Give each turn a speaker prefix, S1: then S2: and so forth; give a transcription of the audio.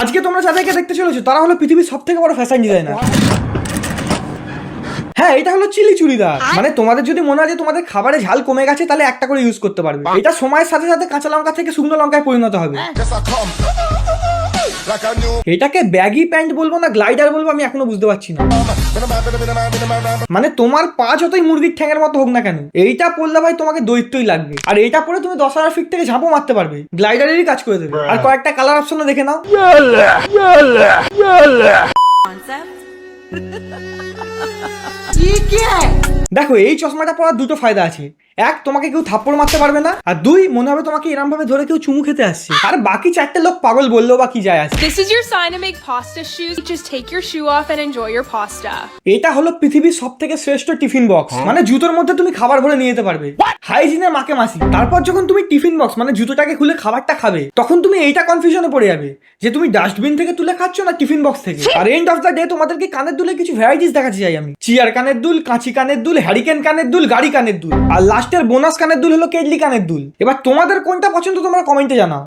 S1: আজকে তোমরা যাদেরকে দেখতে চলেছো তারা হলো পৃথিবীর সব থেকে বড় ফ্যাশন ডিজাইনার। হ্যাঁ, এটা হলো চিলি চুড়িদার। মানে তোমাদের যদি মনে হয় যে তোমাদের খাবারে ঝাল কমে গেছে তাহলে একটা করে ইউজ করতে পারবে। এটা সময়ের সাথে সাথে কাঁচা লঙ্কা থেকে শুকনো লঙ্কায় পরিণত হবে। এটাকে ব্যাগি প্যান্ট বলবো না গ্লাইডার বলবো আমি এখনো বুঝতে পারছি না। মানে তোমার পা যতই মুরগির ঠ্যাঙের মতো হোক না কেন, এইটা পরলে ভাই তোমাকে দৈত্যই লাগবে। আর এইটা পরে তুমি 10,000 ফিট থেকে ঝাঁপও মারতে পারবে, গ্লাইডারেরই কাজ করে দেবে। আর কয়েকটা কালার অপশনও দেখে নাও। দেখো, এই চশমাটা পরার দুটো ফায়দা আছে। এক, তোমাকে কেউ থাপ্পড় মারতে পারবে না। আর দুই, মনে হবে তোমাকে এরম ভাবে ধরে কেউ চুমু খেতে আসছে। আর বাকি চারটে লোক পাগল বললেও বা কি যায় আসে।
S2: This is your sign to make pasta shoes. Just take your shoe off and enjoy your pasta.
S1: এটা হলো পৃথিবীর সব থেকে শ্রেষ্ঠ টিফিন বক্স। মানে জুতোর মধ্যে তুমি খাবার ভরে নিয়ে যেতে পারবে, হাইজিনের মাকে মাসি। তারপর যখন তুমি টিফিন বক্স মানে জুতোটাকে খুলে খাবারটা খাবে, তখন তুমি এইটা কনফিউশনে পড়ে যাবে যে তুমি ডাস্টবিন থেকে তুলে খাচ্ছ না টিফিন বক্স থেকে। আর এন্ড অফ দ্য ডে তোমাদেরকে কানের দুলে কিছু ভ্যারাইটিস দেখাতে চাই আমি। চিয়ার কানের দুল, কাঁচি কানের দুল, হ্যারিকেন কানের দুল, গাড়ি কানের দুল, আর লাস্টের বোনাস কানের দুল হলো কেডলি কানের দুল। এবার তোমাদের কোনটা পছন্দ তোমরা কমেন্টে জানাও।